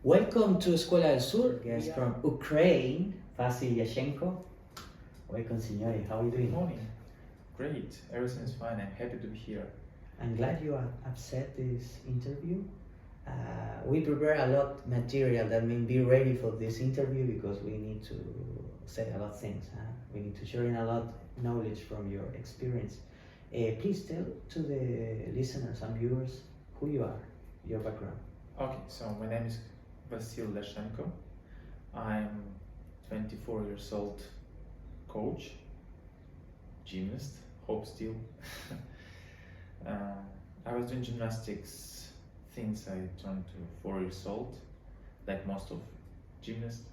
Welcome to Escuela del Sur, guest from Ukraine, Vasyl Liashenko. Welcome, signori. How are you doing? Good morning. Great. Everything is fine. I'm happy to be here. I'm glad you accept this interview. We prepare a lot material. That means be ready for this interview because we need to say a lot of things. We need to share in a lot knowledge from your experience. Please tell to the listeners and viewers who you are, your background. Okay, so my name is Vasyl Liashenko. I'm 24 years old, coach, gymnast, hope still. I was doing gymnastics since I turned to 4 years old, like most of gymnasts.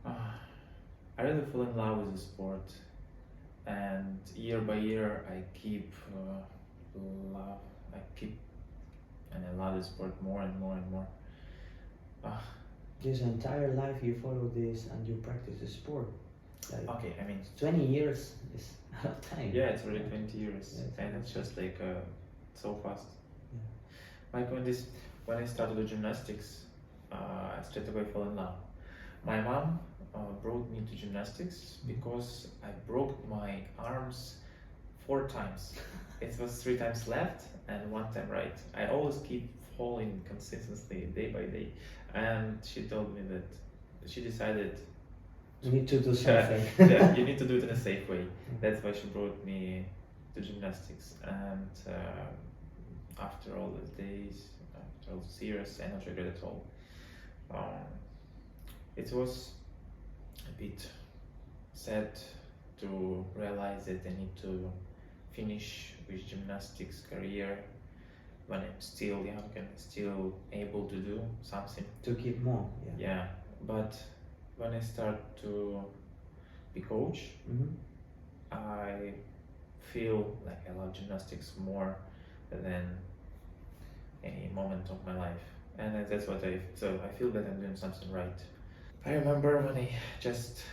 I really fell in love with the sport, and year by year I keep and I love the sport more and more and more. This entire life you follow this and you practice the sport. Like Okay, I mean 20 years is a lot of time. yeah, it's already 20 years, Yeah, and it's just like so fast. Yeah. My point is, when I started with gymnastics, I straight away fell in love. My mom brought me to gymnastics because I broke my arms 4 times. It was 3 times left and 1 time right. I always keep falling consistently day by day, and she told me that she decided You need to do something. yeah, you need to do it in a safe way. That's why she brought me to gymnastics. And after all these days, after all these years, I don't regret at all. It was a bit sad to realize that I need to finish with gymnastics career when I'm still young and still able to do something. To keep more. Yeah, but when I start to be coach, I feel like I love gymnastics more than any moment of my life, and that's what I feel that I'm doing something right. I remember when I just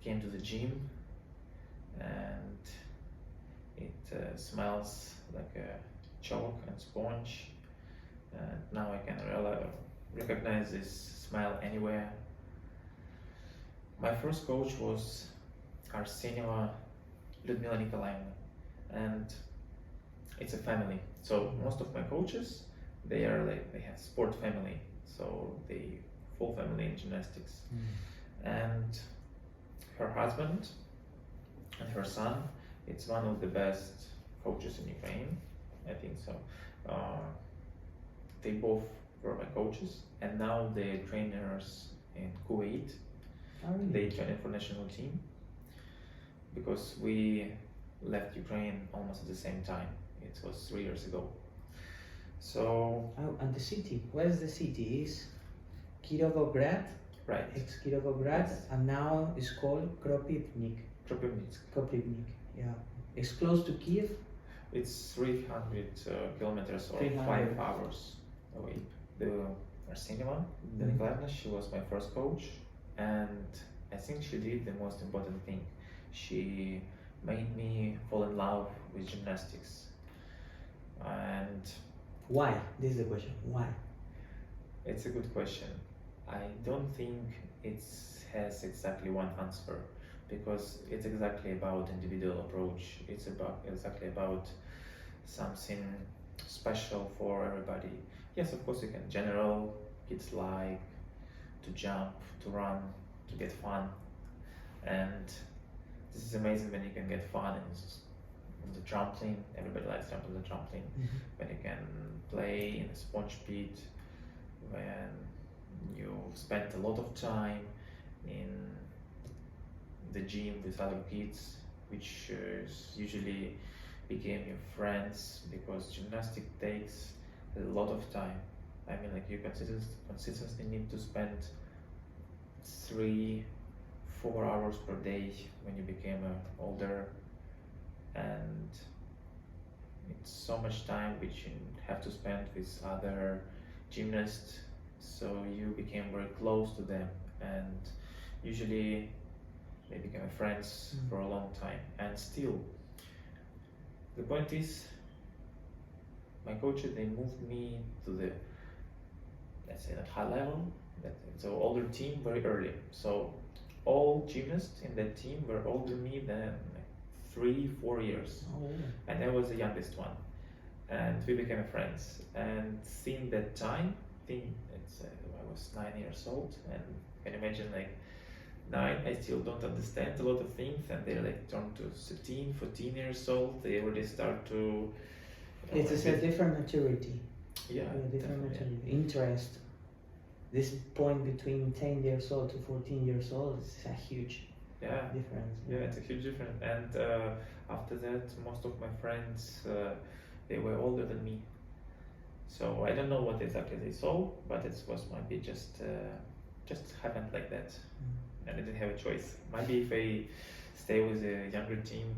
came to the gym, and it smells like a chalk and sponge, and now I can recognize this smell anywhere. My first coach was Arsenova Lyudmila Nikolaevna, and it's a family. So most of my coaches, they have sport family, so they full family in gymnastics. And her husband and her son, it's one of the best coaches in Ukraine, I think so. They both were my coaches, and now they're trainers in Kuwait. They train for national team because we left Ukraine almost at the same time. It was 3 years ago. So. And the city? Where's the city? Is Kirovograd? Right. Ex-Kirovograd, Yes. and now it's called Kropivnik. Kropivnik, yeah. It's close to Kiev? It's 300 kilometers or 300. 5 hours away. The Arsenova Nikolaevna, she was my first coach, and I think she did the most important thing. She made me fall in love with gymnastics. And why? This is the question. Why? It's a good question. I don't think it has exactly one answer, because it's exactly about individual approach. It's exactly about something special for everybody. Yes, of course, you can general. Kids like to jump, to run, to get fun, and this is amazing when you can get fun in the trampoline. Everybody likes jumping on the trampoline. When you can play in a sponge pit, when you spend a lot of time in the gym with other kids, which usually became your friends, because gymnastics takes a lot of time. I mean, like, you consistently need to spend 3-4 hours per day when you became older, and it's so much time which you have to spend with other gymnasts, so you became very close to them, and usually they became friends for a long time. And still, the point is, my coaches, they moved me to the let's say, at high level. So older team very early. So all gymnasts in that team were older me than 3-4 years, Oh, and I was the youngest one, and we became friends. And since that time, I was 9 years old, and can you imagine, like 9, I still don't understand a lot of things, and they're like turned to 13, 14 years old. They already start to. It's a different maturity. Yeah, Different definitely. maturity. Interest. This point between 10 years old to 14 years old is a huge difference. Yeah, it's a huge difference. And after that, most of my friends, they were older than me. So I don't know what exactly they saw, but it was maybe just happened like that, and I didn't have a choice. Maybe if I stay with a younger team,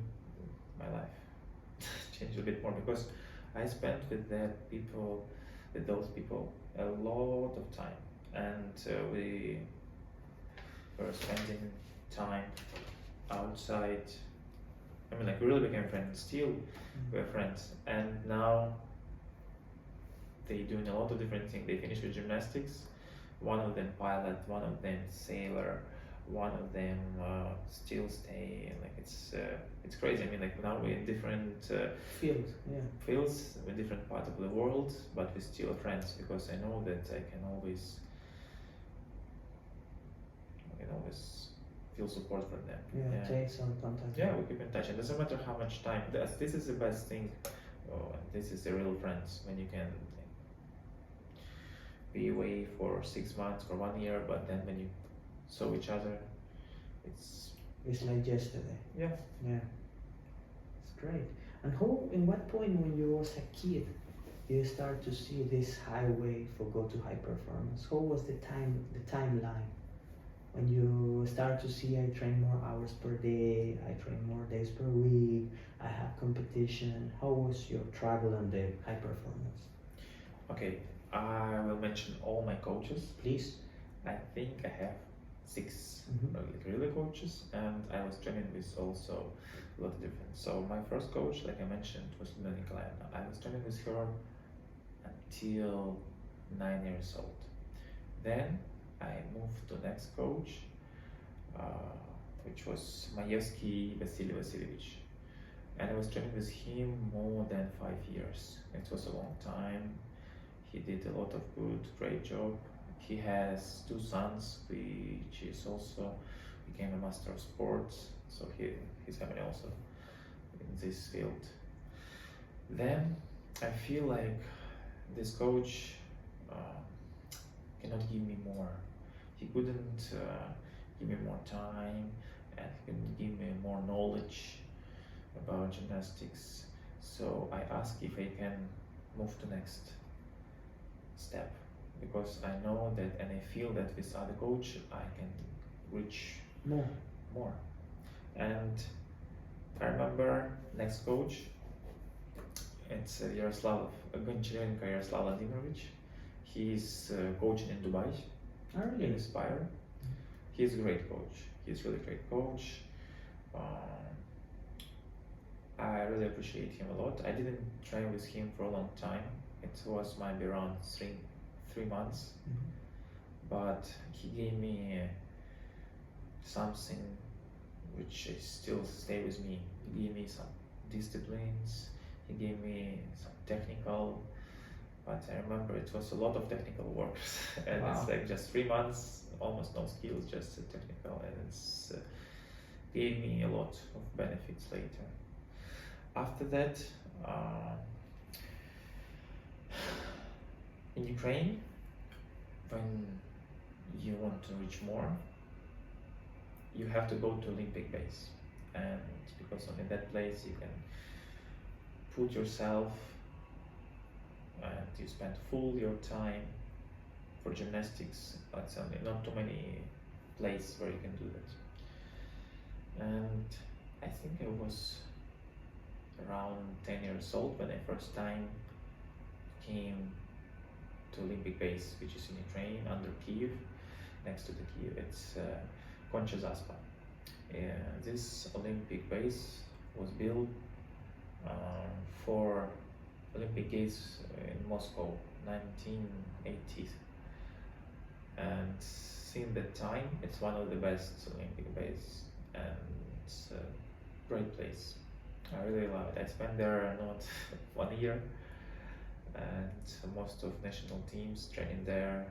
my life changed a bit more, because I spent with those people a lot of time, and we were spending time outside. I mean, like, we really became friends. Still, we're friends, and now they doing a lot of different things. They finished with gymnastics. One of them pilot, one of them sailor, one of them still stay. Like, it's crazy. I mean, like, now we're in different fields. Yeah. Fields in different parts of the world, but we're still friends, because I know that I can always feel support from them. Yeah. Take some contact. Yeah, we keep in touch, and it doesn't matter how much time. This is the best thing. This is the real friends, when you can be away for 6 months, for 1 year, but then when you saw each other, it's like yesterday. Yeah. It's great. And in what point when you was a kid, you start to see this highway for go to high performance? How was the timeline? When you start to see, I train more hours per day, I train more days per week, I have competition. How was your travel on the high performance? Okay, I will mention all my coaches. Please. I think I have 6 really coaches, and I was training with also a lot of different. So my first coach, like I mentioned, was Ukrainian. I was training with her until 9 years old. Then I moved to next coach, which was Vasyl Liashenko, and I was training with him more than 5 years. It was a long time. He did a lot of great job. He has 2 sons, which is also became a master of sports. So he's having also in this field. Then I feel like this coach cannot give me more. He couldn't give me more time, and he couldn't give me more knowledge about gymnastics. So I asked if I can move to next step, because I know that, and I feel that with other coach I can reach more. And I remember next coach, it's Yaroslav Vladimirovich. He's coaching in Dubai. Really? In Aspire. He's a great coach. He's really great coach. I really appreciate him a lot. I didn't train with him for a long time. It was maybe around 3 months, but he gave me something which still stay with me. He gave me some disciplines. He gave me some technical. But I remember it was a lot of technical work, and it's like just 3 months, almost no skills, just technical, and it's gave me a lot of benefits later. After that, in Ukraine, when you want to reach more, you have to go to Olympic base, and because only that place you can put yourself, and you spend full your time for gymnastics. It's only not too many places where you can do that. And I think I was around 10 years old when I first time came to Olympic base, which is in Ukraine, under Kiev, next to the Kiev. It's Konchazaspa. This Olympic base was built for Olympic Games in Moscow, 1980s. And since that time, it's one of the best Olympic base, and it's a great place. I really love it. I spent there not 1 year, and most of national teams training there.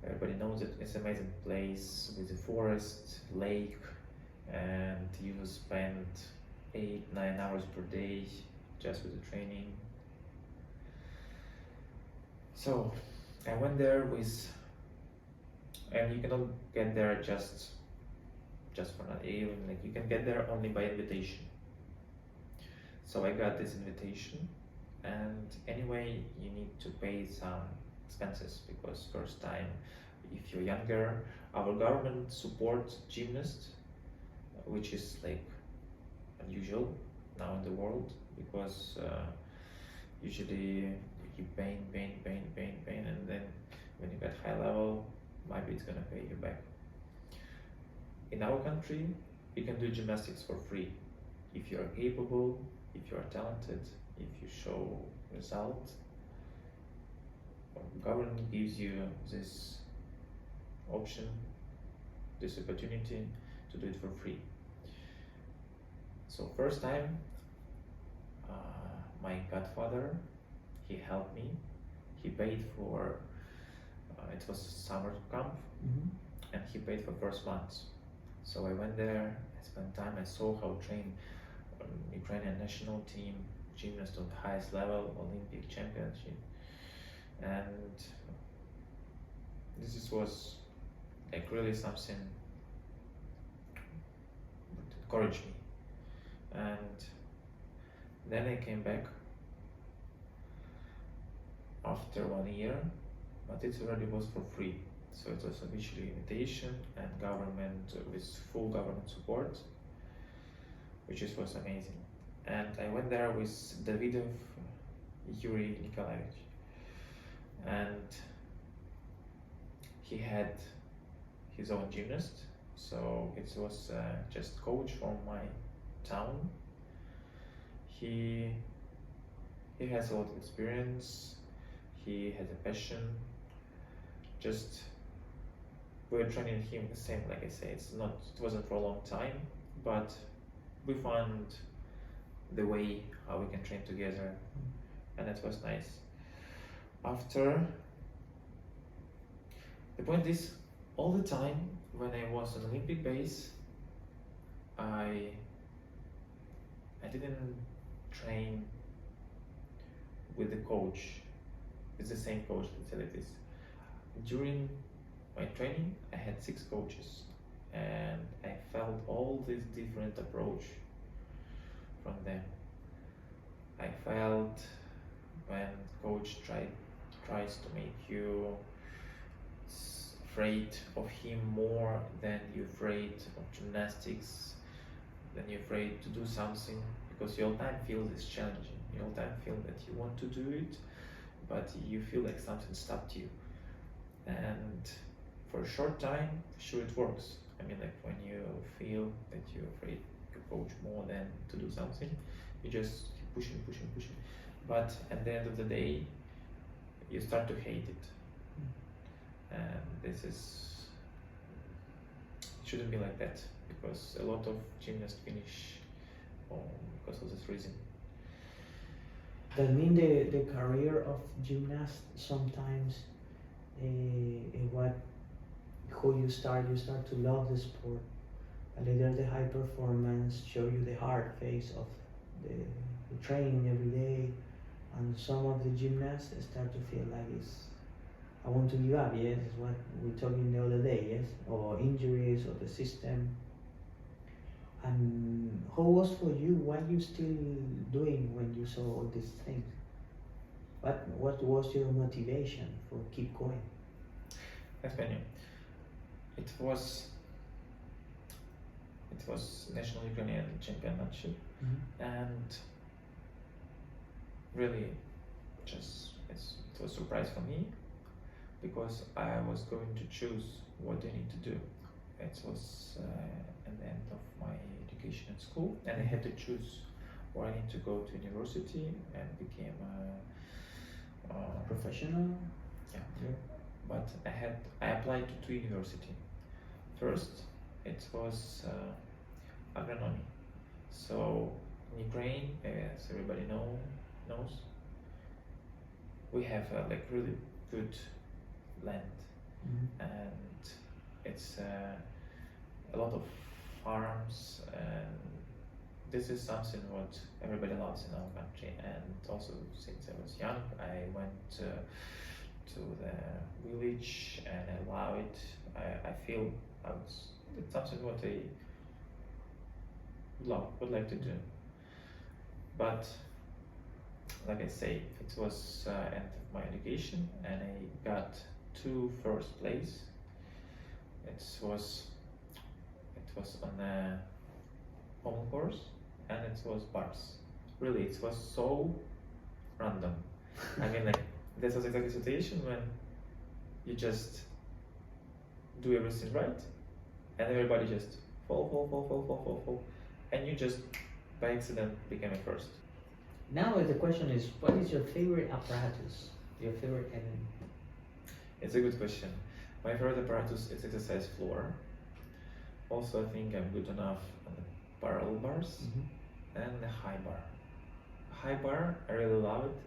Everybody knows it. It's an amazing place with a forest, lake, and you spend 8-9 hours per day just with the training. So I went there with, and you cannot get there just for an even, like you can get there only by invitation. So I got this invitation, and anyway you need to pay some expenses because first time, if you're younger, our government supports gymnasts, which is like unusual now in the world, because usually you pain, and then when you get high level, maybe it's gonna pay you back. In our country, you can do gymnastics for free if you are capable, if you are talented, if you show result. Government gives you this option, this opportunity to do it for free. So first time, my godfather, he helped me. He paid for, it was summer camp, and he paid for first months. So I went there, I spent time, I saw how train Ukrainian national team, gymnast on the highest level, Olympic championship. And this was like really something that encouraged me. And then I came back after 1 year, but it already was for free. So it was officially invitation and government with full government support, which was amazing. And I went there with Davidov Yuri Nikolaevich, and he had his own gymnast, so it was just coach from my town. He has a lot of experience, he has a passion. Just we're training him the same, like I say, it wasn't for a long time, but we found the way how we can train together, and it was nice. After, the point is, all the time when I was on Olympic base, I didn't train with the coach, with the same coach, let's say like this. During my training, I had 6 coaches, and I felt all this different approach from them. I felt when coach tries to make you afraid of him more than you're afraid of gymnastics, then you're afraid to do something, because you all time feel this challenging. You all time feel that you want to do it, but you feel like something stopped you. And for a short time, sure it works. I mean, like when you feel that you're afraid to coach more than to do something, you just keep pushing. But at the end of the day, you start to hate it. And it shouldn't be like that, because a lot of gymnasts finish because of this reason. That mean the career of gymnast sometimes who you start to love the sport, and later the high performance show you the hard face of the training every day, and some of the gymnasts start to feel like I want to give up. Yes, it's what we talking the other day. Yes, or injuries or the system. And how was for you? What you still doing when you saw all these things? What was your motivation for keep going? Thanks, Benny. It was National Ukrainian Championship, and really, it was a surprise for me, because I was going to choose what I need to do. It was at the end of my education at school, and I had to choose where I need to go to university and became a Professional? Yeah. but I applied to 2 universities. First, it was agronomy. So in Ukraine, as everybody knows, we have like really good land, and it's a lot of farms, and this is something what everybody loves in our country. And also, since I was young, I went to the village and I love it. I feel it's something what I would like to do. But like I say, it was end of my education, and I got 2 first place. It was on a home course, and it was bars. Really, it was so random. I mean, like, this was exactly the situation when you just do everything right, and everybody just fall, and you just by accident became a first. Now the question is, what is your favorite apparatus? Your favorite enemy? It's a good question. My favorite apparatus is exercise floor. Also, I think I'm good enough on the parallel bars and the high bar. High bar, I really love it.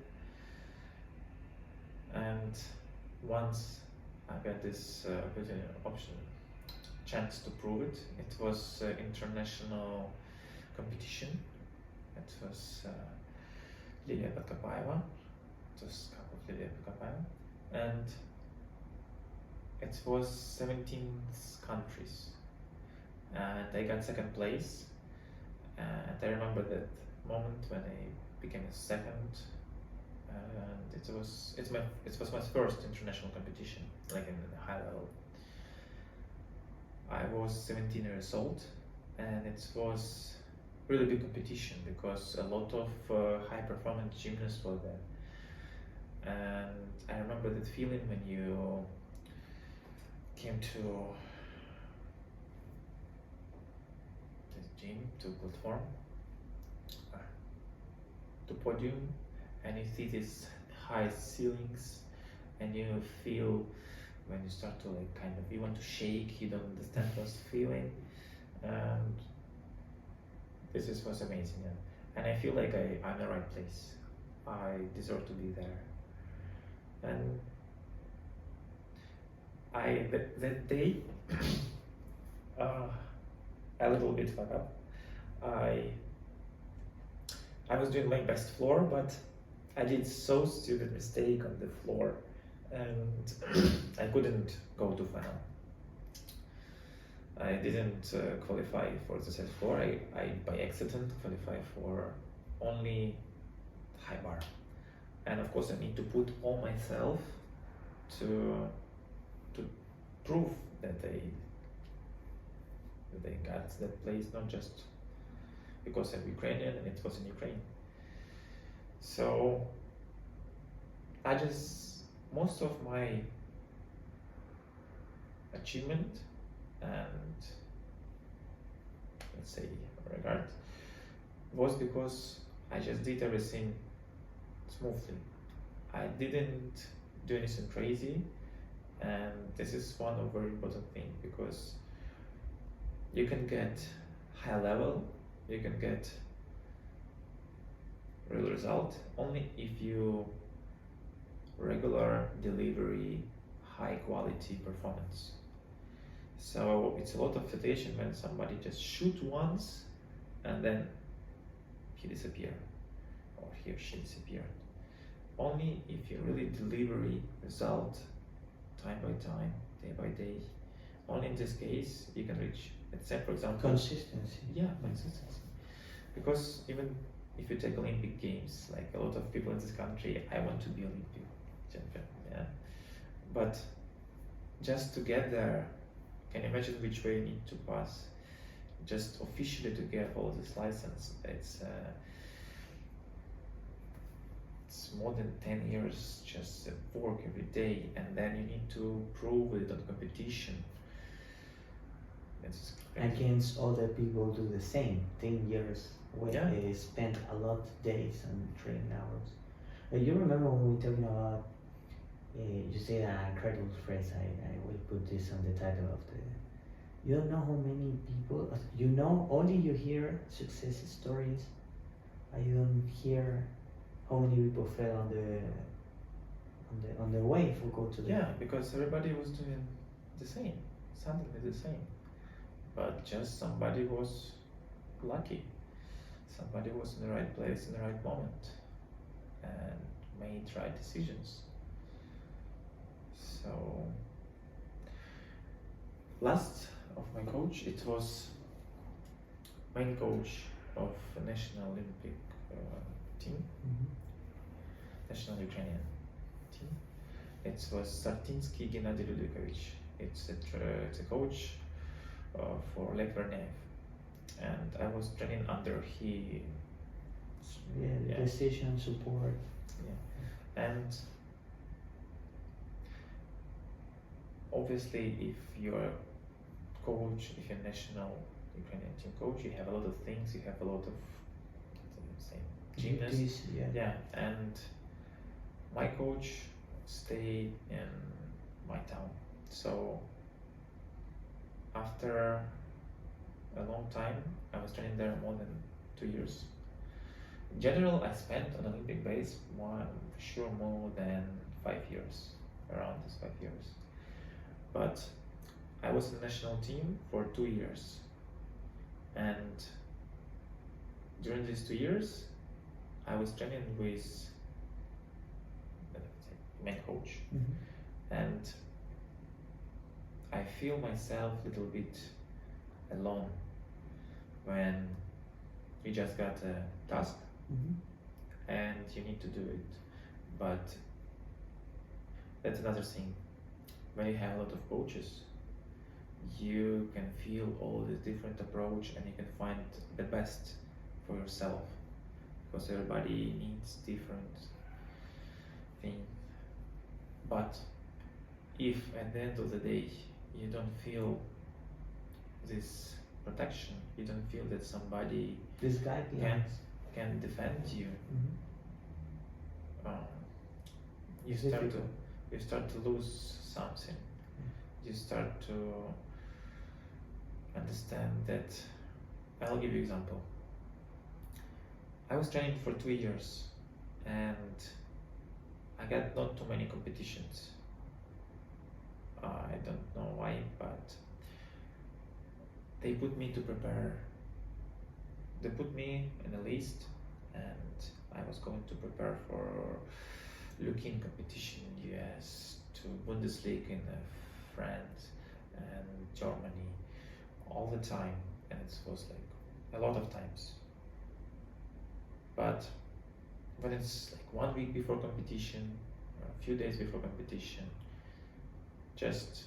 And once I got this chance to prove it, it was international competition. It was Lilia Podkopayeva. It was Cup of Lilia Podkopayeva, and it was 17 countries, and I got second place. And I remember that moment when I became a second, and it was my first international competition, like in the high level. I was 17 years old, and it was really big competition because a lot of high performance gymnasts were there. And I remember that feeling when you came to the gym, to platform, to podium, and you see these high ceilings, and you feel when you start to like kind of, you want to shake, you don't understand what's feeling, and this was amazing. And I feel like I'm in the right place. I deserve to be there. And that day, a little bit fuck up. I was doing my best floor, but I did so stupid mistake on the floor, and I couldn't go to final. I didn't qualify for the set floor. I by accident qualified for only high bar, and of course I need to put all myself to prove that they got that place, not just because I'm Ukrainian and it was in Ukraine. So I just, most of my achievement and let's say regard was because I just did everything smoothly. I didn't do anything crazy, and this is one of very important thing, because you can get high level, you can get real result only if you regular delivery, high quality performance. So it's a lot of situation when somebody just shoot once and then he disappeared, or he or she disappeared. Only if you really delivery result time by time, day by day, only in this case you can reach, let's say for example, consistency. Yeah, consistency. Because even if you take Olympic Games, like a lot of people in this country, I want to be Olympic champion, yeah. But just to get there, can you imagine which way you need to pass? Just officially to get all this license, it's more than 10 years just work every day, and then you need to prove it on competition. Against other people do the same 10 years where Yeah. they spend a lot of days and training hours. You remember when we were talking about You say an incredible phrase. I will put this on the title of the. You don't know how many people. You know, only you hear success stories. You don't hear how many people fell on their way for go to the. Yeah, because everybody was doing the same, something the same, but just somebody was lucky. Somebody was in the right place in the right moment and made right decisions. So last of my coach, it was main coach of the National Olympic team, National Ukrainian team. It was Sartinsky Gennady Ludovikovich. It's a coach for Lech Vernev. And I was training under he. Decision support. Yeah, and obviously, if you're a coach, if you're a national Ukrainian team coach, you have a lot of things. You have a lot of gymnasts. Yeah, and my coach stayed in my town. So after a long time, I was training there more than 2 years. In general, I spent on Olympic base more than 5 years, around this 5 years. But I was in the national team for 2 years, and during these 2 years, I was training with the main coach, and I feel myself a little bit alone when you just got a task and you need to do it. But that's another thing. When you have a lot of coaches, you can feel all this different approach and you can find the best for yourself, because everybody needs different thing. But if at the end of the day you don't feel this protection, you don't feel that somebody this guy can defend you, you start to lose something. You start to understand that. I'll give you an example. I was training for 2 years and I got not too many competitions. I don't know why, but they put me to prepare. They put me in a list and I was going to prepare for European competition in US, to Bundesliga in France and Germany all the time, and it was like a lot of times. But when it's like 1 week before competition or a few days before competition, just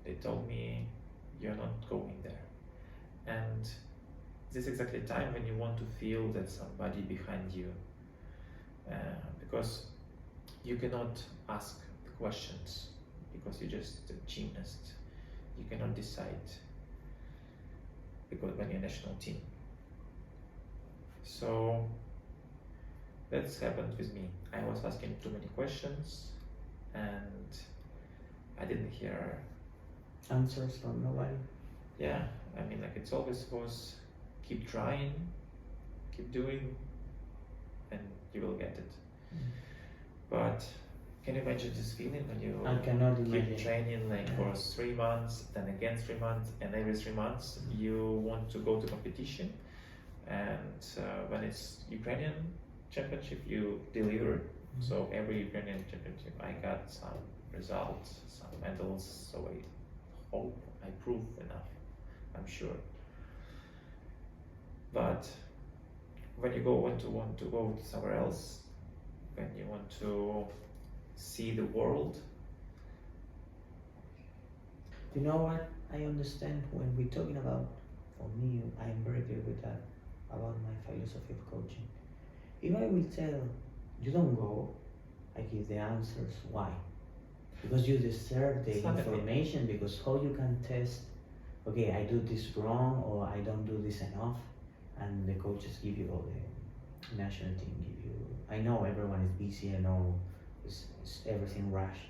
they told me you're not going there. And this is exactly the time when you want to feel that somebody behind you, because you cannot ask the questions because you're just a gymnast. You cannot decide because when you're a national team. So that's happened with me. I was asking too many questions and I didn't hear answers from nobody. Yeah, I mean, like it's always was keep trying, keep doing, and you will get it. But can you imagine this feeling when you I cannot keep imagine. training like for 3 months, then again 3 months, and every 3 months you want to go to competition, and when it's Ukrainian championship, you deliver. So every Ukrainian championship, I got some results, some medals. So I hope I prove enough. I'm sure. But when you want to go somewhere else, when you want to see the world. You know what? I understand when we're talking about, for me, I am very clear with that, about my philosophy of coaching. If I will tell you don't go, I give the answers why. Because you deserve the information, because how you can test, okay, I do this wrong or I don't do this enough, and the coaches give you all the national team give you. I know everyone is busy, I know is everything rushed.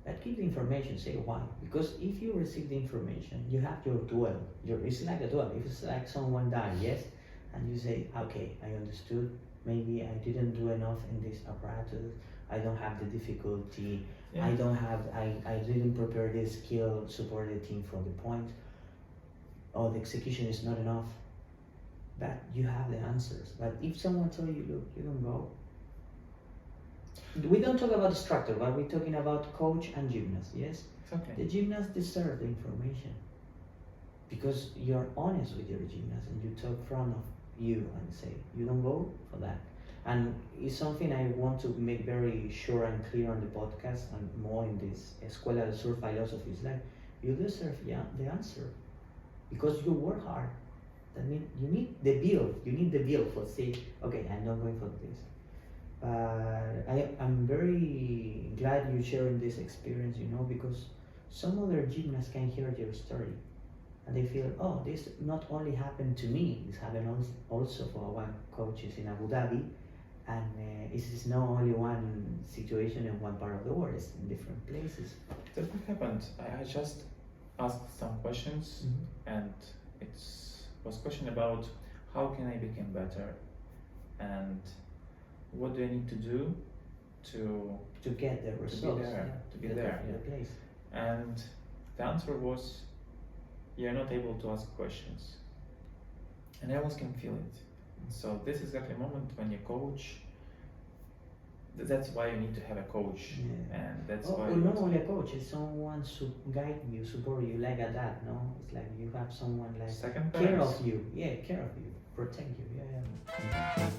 But keep the information, say why. Because if you receive the information, you have your duel. It's like a duel. If it's like someone died, yes, and you say, okay, I understood. Maybe I didn't do enough in this apparatus. I don't have the difficulty. Yeah. I didn't prepare this skill, support the team from the point. Or the execution is not enough. But you have the answers. But if someone tells you, look, you don't go. We don't talk about instructor, but we're talking about coach and gymnast, yes? It's okay. The gymnast deserves the information because you're honest with your gymnast and you talk in front of you and say, you don't go for that. And it's something I want to make very sure and clear on the podcast and more in this Escuela del Sur philosophy. It's like, you deserve the answer because you work hard. That means you need the bill. You need the bill for say, okay, I'm not going for this. I'm very glad you sharing this experience, because some other gymnasts can hear your story and they feel, oh, this not only happened to me, this happened also for one coaches in Abu Dhabi, and this is not only one situation in one part of the world, it's in different places. That's what happened. I just asked some questions, and it was question about how can I become better and what do I need to do to get the results, to be there. The place. And the answer was, you're not able to ask questions. And I can feel it. So this is exactly a moment when you coach. That's why you need to have a coach, and that's why. Not only a coach, it's someone to guide you, support you, like a dad. No, it's like you have someone like second care parents. of you. Yeah, care of you, protect you. Yeah.